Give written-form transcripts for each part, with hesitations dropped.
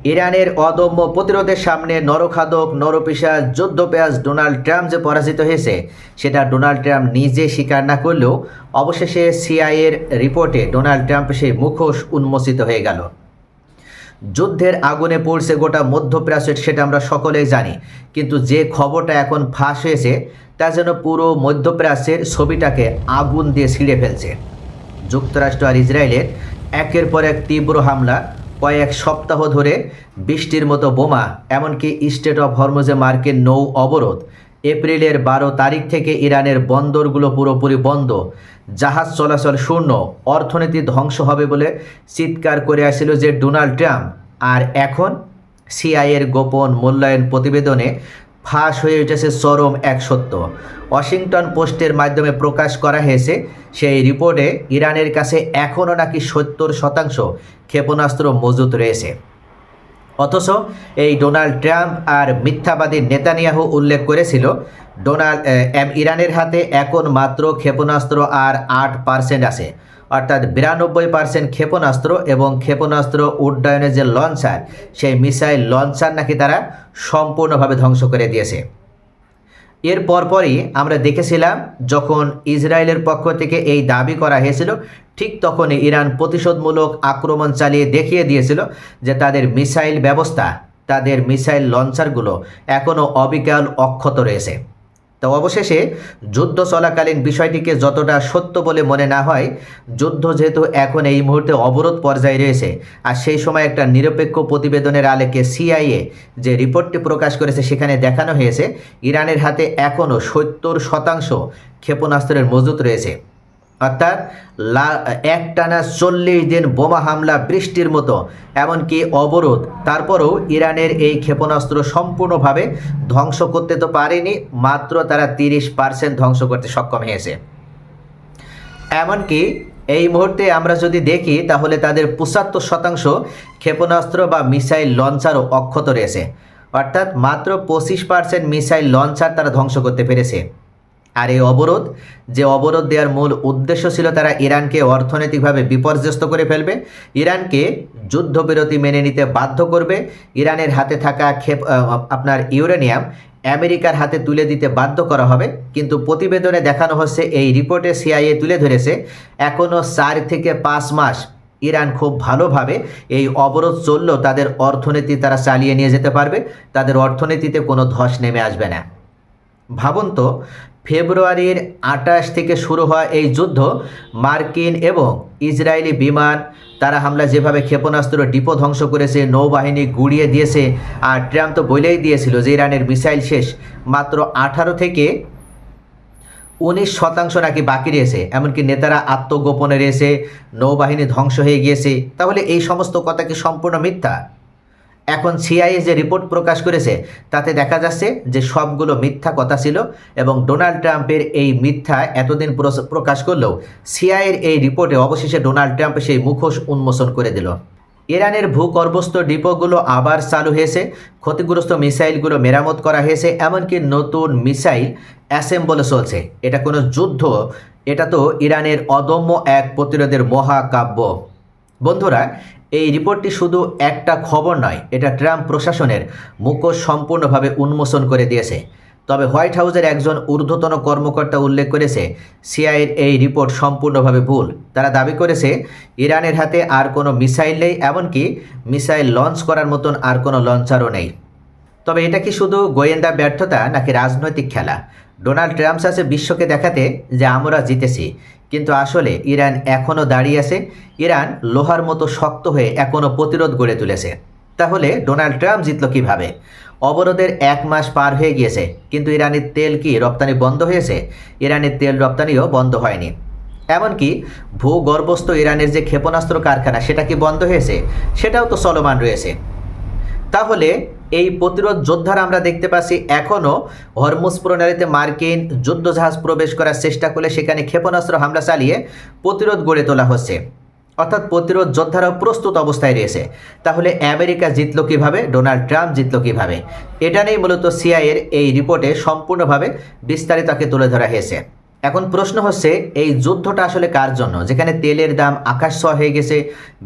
ইরানের অদম্য প্রতিরোধের সামনে নরখাদক নরপিশাচ যুদ্ধপ্যাঁচ ডোনাল্ড ট্রাম্প যে পরাজিত হয়েছে সেটা ডোনাল্ড ট্রাম্প নিজে স্বীকার না করলেও অবশেষে সিআইএর রিপোর্টে ডোনাল্ড ট্রাম্প সেই মুখোশ উন্মোচিত হয়ে গেল। যুদ্ধের আগুনে পড়ছে গোটা মধ্যপ্রাচ্য, সেটা আমরা সকলেই জানি, কিন্তু যে খবরটা এখন ফাঁস হয়েছে তা যেন পুরো মধ্যপ্রাচ্যের ছবিটাকে আগুন দিয়ে ছিঁড়ে ফেলছে। যুক্তরাষ্ট্র আর ইসরায়েলের একের পর এক তীব্র হামলা, কয়েক সপ্তাহ ধরে বৃষ্টির মতো বোমা, এমনকি স্টেট অফ হরমুজে মার্কিন নৌ অবরোধ, এপ্রিলের 12 তারিখ থেকে ইরানের বন্দরগুলো পুরোপুরি বন্ধ, জাহাজ চলাচল শূন্য, অর্থনীতি ধ্বংস হবে বলে চিৎকার করে আসছিল যে ডোনাল্ড ট্রাম্প, আর এখন সিআইএর গোপন মূল্যায়ন প্রতিবেদনে ফাঁস হয়ে উঠেছে চরম এক সত্য। ওয়াশিংটন পোস্টের মাধ্যমে প্রকাশ করা হয়েছে সেই রিপোর্টে ইরানের কাছে এখনও নাকি 70% ক্ষেপণাস্ত্র মজুত রয়েছে। অথচ এই ডোনাল্ড ট্রাম্প আর মিথ্যাবাদী নেতানিয়াহু উল্লেখ করেছিল ইরানের হাতে এখন মাত্র ক্ষেপণাস্ত্র আর 8% আছে, অর্থাৎ 92% ক্ষেপণাস্ত্র, এবং ক্ষেপণাস্ত্র উড্ডয়নের যে লঞ্চার, সেই মিসাইল লঞ্চার নাকি তারা সম্পূর্ণভাবে ধ্বংস করে দিয়েছে। এর পরপরই আমরা দেখেছিলাম যখন ইসরায়েলের পক্ষ থেকে এই দাবি করা হয়েছিল, ঠিক তখনই ইরান প্রতিশোধমূলক আক্রমণ চালিয়ে দেখিয়ে দিয়েছিল যে তাদের মিসাইল ব্যবস্থা, তাদের মিসাইল লঞ্চারগুলো এখনও অবিকল অক্ষত রয়েছে। তো অবশেষে যুদ্ধ চলাকালীন বিষয়টিকে যতটা সত্য বলে মনে না হয়, যুদ্ধ যেহেতু এখন এই মুহূর্তে অবরোধ পর্যায়ে রয়েছে, আর সেই সময় একটা নিরপেক্ষ প্রতিবেদনের আলোকে সিআইএ যে রিপোর্টটি প্রকাশ করেছে সেখানে দেখানো হয়েছে ইরানের হাতে এখনও 70% ক্ষেপণাস্ত্রের মজুত রয়েছে। অর্থাৎ একটানা 40 দিন বোমা হামলা, বৃষ্টির মতো, এমনকি অবরোধ, তারপরেও ইরানের এই ক্ষেপণাস্ত্র সম্পূর্ণভাবে ধ্বংস করতে তো পারেনি, মাত্র তারা 30% ধ্বংস করতে সক্ষম হয়েছে। এমনকি এই মুহূর্তে আমরা যদি দেখি তাহলে তাদের 75% ক্ষেপণাস্ত্র বা মিসাইল লঞ্চারও অক্ষত রয়েছে, অর্থাৎ মাত্র 25% মিসাইল লঞ্চার তারা ধ্বংস করতে পেরেছে। আর এই অবরোধ, যে অবরোধ দেওয়ার মূল উদ্দেশ্য ছিল তারা ইরানকে অর্থনৈতিকভাবে বিপর্যস্ত করে ফেলবে, ইরানকে যুদ্ধবিরতি মেনে নিতে বাধ্য করবে, ইরানের হাতে থাকা আপনার ইউরেনিয়াম আমেরিকার হাতে তুলে দিতে বাধ্য করা হবে। কিন্তু প্রতিবেদনে দেখানো হচ্ছে, এই রিপোর্টে সিআইএ তুলে ধরেছে, এখনও 4 থেকে 5 মাস ইরান খুব ভালোভাবে এই অবরোধ চললেও তাদের অর্থনীতি তারা চালিয়ে নিয়ে যেতে পারবে, তাদের অর্থনীতিতে কোনো ধস নেমে আসবে না। ভাবুন তো, ফেব্রুয়ারির 28 থেকে শুরু হওয়া এই যুদ্ধ, মার্কিন এবং ইসরায়েলি বিমান তারা হামলা যেভাবে ক্ষেপণাস্ত্র ডিপো ধ্বংস করেছে, নৌবাহিনী গুড়িয়ে দিয়েছে, আর ট্রাম্প তো বলেই দিয়েছিল যে ইরানের মিসাইল শেষ, মাত্র 18 থেকে 19% নাকি বাকি রয়েছে, এমনকি নেতারা আত্মগোপনে রয়েছে, নৌবাহিনী ধ্বংস হয়ে গিয়েছে। তাহলে এই সমস্ত কথা কি সম্পূর্ণ মিথ্যা? এখন সিআইএ যে রিপোর্ট প্রকাশ করেছে তাতে দেখা যাচ্ছে যে সবগুলো মিথ্যা কথা ছিল, এবং ডোনাল্ড ট্রাম্পের এই মিথ্যা এতদিন প্রকাশ করলেও সিআইএর এই রিপোর্টে অবশেষে ডোনাল্ড ট্রাম্প সেই মুখোশ উন্মোচন করে দিল। ইরানের ভূগর্ভস্থ ডিপোগুলো আবার চালু হয়েছে, ক্ষতিগ্রস্ত মিসাইলগুলো মেরামত করা হয়েছে, এমনকি নতুন মিসাইল অ্যাসেম্বলও চলছে। এটা কোনো যুদ্ধ, এটা তো ইরানের অদম্য এক প্রতিরোধের মহাকাব্য। বন্ধুরা, এই রিপোর্টটি শুধু একটা খবর নয়, এটা ট্রাম্প প্রশাসনের মুখোশ সম্পূর্ণভাবে উন্মোচন করে দিয়েছে। তবে হোয়াইট হাউসের একজন ঊর্ধ্বতন কর্মকর্তা উল্লেখ করেছে সিআইএর এই রিপোর্ট সম্পূর্ণভাবে ভুল। তারা দাবি করেছে ইরানের হাতে আর কোনো মিসাইল নেই, এমনকি মিসাইল লঞ্চ করার মতন আর কোনো লঞ্চারও নেই। তবে এটা কি শুধু গোয়েন্দা ব্যর্থতা নাকি রাজনৈতিক খেলা? ডোনাল্ড ট্রাম্প চাচ্ছে বিশ্বকে দেখাতে যে আমরা জিতেছি, কিন্তু আসলে ইরান এখনও দাঁড়িয়ে আছে, ইরান লোহার মতো শক্ত হয়ে এখনও প্রতিরোধ গড়ে তুলেছে। তাহলে ডোনাল্ড ট্রাম্প জিতল কিভাবে? অবরোধের 1 মাস পার হয়ে গিয়েছে, কিন্তু ইরানের তেল কি রপ্তানি বন্ধ হয়েছে? ইরানের তেল রপ্তানিও বন্ধ হয়নি। এমনকি ভূগর্ভস্থ ইরানের যে ক্ষেপণাস্ত্র কারখানা, সেটা কি বন্ধ হয়েছে? সেটাও তো চলমান রয়েছে। তাহলে এই প্রতিরোধ যোদ্ধারা আমরা দেখতে পাচ্ছি এখনও হরমুজ প্রণালীতে মার্কিন যুদ্ধজাহাজ প্রবেশ করার চেষ্টা করলে সেখানে ক্ষেপণাস্ত্র হামলা চালিয়ে প্রতিরোধ গড়ে তোলা হচ্ছে, অর্থাৎ প্রতিরোধ যোদ্ধারাও প্রস্তুত অবস্থায় রয়েছে। তাহলে আমেরিকা জিতল কিভাবে? ডোনাল্ড ট্রাম্প জিতল কিভাবে? এটা নিয়েই মূলত সিআইএর এই রিপোর্টে সম্পূর্ণভাবে বিস্তারিতকে তুলে ধরা হয়েছে। এখন প্রশ্ন হচ্ছে এই যুদ্ধটা আসলে কার জন্য, যেখানে তেলের দাম আকাশ ছোঁয়া হয়ে গেছে,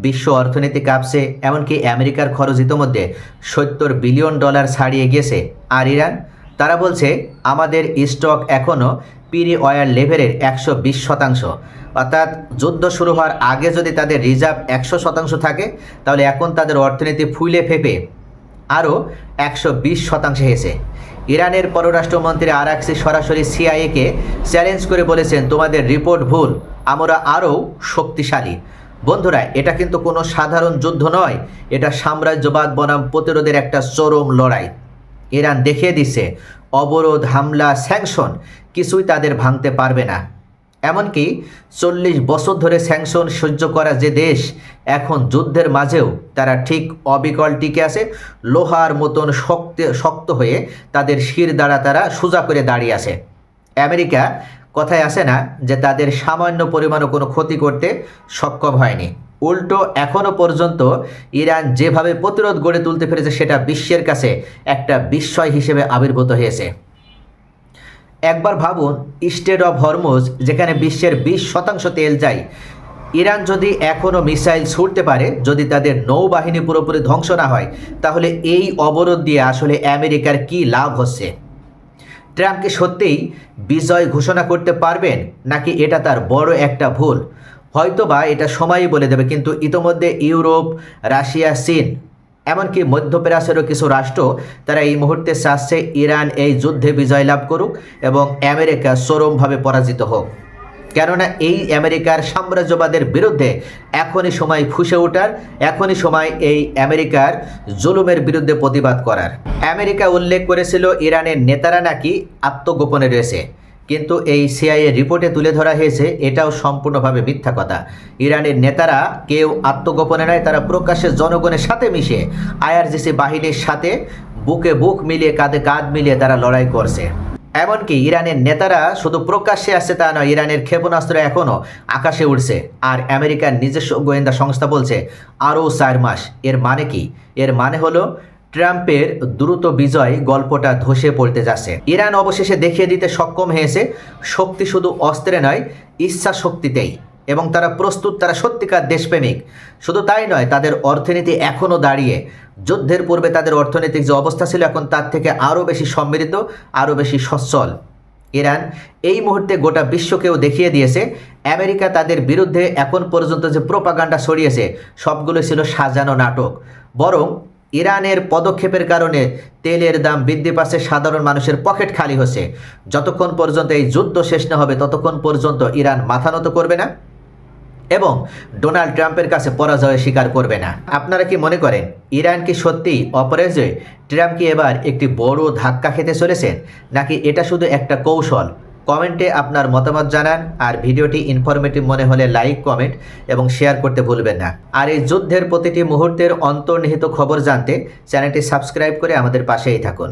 বিশ্ব অর্থনীতি কাঁপছে, এমনকি আমেরিকার খরচ ইতোমধ্যে $70 বিলিয়ন ছাড়িয়ে গেছে। আর ইরান, তারা বলছে আমাদের স্টক এখনও প্রি অয়েল লেভেলের 120%। অর্থাৎ যুদ্ধ শুরু হওয়ার আগে যদি তাদের রিজার্ভ 100% থাকে, তাহলে এখন তাদের অর্থনীতি ফুলে ফেপে আরও 120% হয়েছে। ইরানের পররাষ্ট্রমন্ত্রী আরাকসি সরাসরি সিআইএকে চ্যালেঞ্জ করে বলেছেন, তোমাদের রিপোর্ট ভুল, আমরা আরও শক্তিশালী। বন্ধুরা, এটা কিন্তু কোনো সাধারণ যুদ্ধ নয়, এটা সাম্রাজ্যবাদ বনাম প্রতিরোধের একটা চরম লড়াই। ইরান দেখিয়ে দিচ্ছে অবরোধ, হামলা, স্যাংশন কিছুই তাদের ভাঙতে পারবে না। এমনকি 40 বছর ধরে স্যাংশন সহ্য করা যে দেশ, এখন যুদ্ধের মাঝেও তারা ঠিক অবিকল টিকে আছে, লোহার মতন শক্ত হয়ে তাদের শির দ্বারা তারা সোজা করে দাঁড়িয়ে আছে। আমেরিকা কথায় আসে না যে তাদের সামান্য পরিমাণও কোনো ক্ষতি করতে সক্ষম হয়নি, উল্টো এখনও পর্যন্ত ইরান যেভাবে প্রতিরোধ গড়ে তুলতে পেরেছে সেটা বিশ্বের কাছে একটা বিস্ময় হিসেবে আবির্ভূত হয়েছে। একবার ভাবুন, স্ট্রেট অফ হরমুজ যেখানে বিশ্বের 20% তেল যায়, ইরান যদি এখনও মিসাইল ছুটতে পারে, যদি তাদের নৌবাহিনী পুরোপুরি ধ্বংস না হয়, তাহলে এই অবরোধ দিয়ে আসলে আমেরিকার কি লাভ হচ্ছে? ট্রাম্প কি সত্যিই বিজয় ঘোষণা করতে পারবেন, নাকি এটা তার বড় একটা ভুল? হয়তোবা এটা সময়ই বলে দেবে, কিন্তু ইতোমধ্যে ইউরোপ, রাশিয়া, চীন, এমনকি মধ্যপ্রাচ্যেরও কিছু রাষ্ট্র তারা এই মুহূর্তে চাচ্ছে ইরান এই যুদ্ধে বিজয় লাভ করুক এবং আমেরিকা চরমভাবে পরাজিত হোক। কেননা এই আমেরিকার সাম্রাজ্যবাদের বিরুদ্ধে এখনই সময় ফুঁসে ওঠার, এখনই সময় এই আমেরিকার জুলুমের বিরুদ্ধে প্রতিবাদ করার। আমেরিকা উল্লেখ করেছিল ইরানের নেতারা নাকি আত্মগোপনে রয়েছে, কিন্তু এই সিআইএ রিপোর্টে তুলে ধরা হয়েছে এটাও সম্পূর্ণভাবে মিথ্যা কথা। ইরানের নেতারা কেউ আত্মগোপনে নয়, তারা প্রকাশ্যে জনগণের সাথে মিশে আইআরজিসি বাহিনীর সাথে বুকে বুক মিলিয়ে, কাঁধে কাঁধ মিলিয়ে তারা লড়াই করছে। এমনকি ইরানের নেতারা শুধু প্রকাশ্যে আসছে তা নয়, ইরানের ক্ষেপণাস্ত্র এখনও আকাশে উঠছে। আর আমেরিকার নিজস্ব গোয়েন্দা সংস্থা বলছে আরও 4 মাস। এর মানে কি? এর মানে হলো ট্রাম্পের দ্রুত বিজয় গল্পটা ধসে পড়তে যাচ্ছে। ইরান অবশেষে দেখিয়ে দিতে সক্ষম হয়েছে শক্তি শুধু অস্ত্রে নয়, ইচ্ছা শক্তিতেই, এবং তারা প্রস্তুত, তারা সত্যিকার দেশপ্রেমিক। শুধু তাই নয়, তাদের অর্থনীতি এখনও দাঁড়িয়ে, যুদ্ধের পূর্বে তাদের অর্থনৈতিক যে অবস্থা ছিল এখন তার থেকে আরও বেশি সমৃদ্ধ, আরও বেশি সচ্ছল। ইরান এই মুহূর্তে গোটা বিশ্বকেও দেখিয়ে দিয়েছে আমেরিকা তাদের বিরুদ্ধে এখন পর্যন্ত যে প্রোপাগান্ডা ছড়িয়েছে সবগুলো ছিল সাজানো নাটক। বরং ইরানের পদক্ষেপের কারণে তেলের দাম বৃদ্ধি পাচ্ছে, সাধারণ মানুষের পকেট খালি হচ্ছে। যতক্ষণ পর্যন্ত এই যুদ্ধ শেষ না হবে ততক্ষণ পর্যন্ত ইরান মাথা নত করবে না এবং ডোনাল্ড ট্রাম্পের কাছে পরাজয় স্বীকার করবে না। আপনারা কি মনে করেন ইরান কি সত্যিই অপরাজয়? ট্রাম্প কি এবার একটি বড় ধাক্কা খেতে চলেছেন, নাকি এটা শুধু একটা কৌশল? কমেন্টে আপনার মতামত জানান। আর ভিডিওটি ইনফরমেটিভ মনে হলে লাইক, কমেন্ট এবং শেয়ার করতে ভুলবেন না। আর এই যুদ্ধের প্রতিটি মুহূর্তের অন্তর্নিহিত খবর জানতে চ্যানেলটি সাবস্ক্রাইব করে আমাদের পাশেই থাকুন।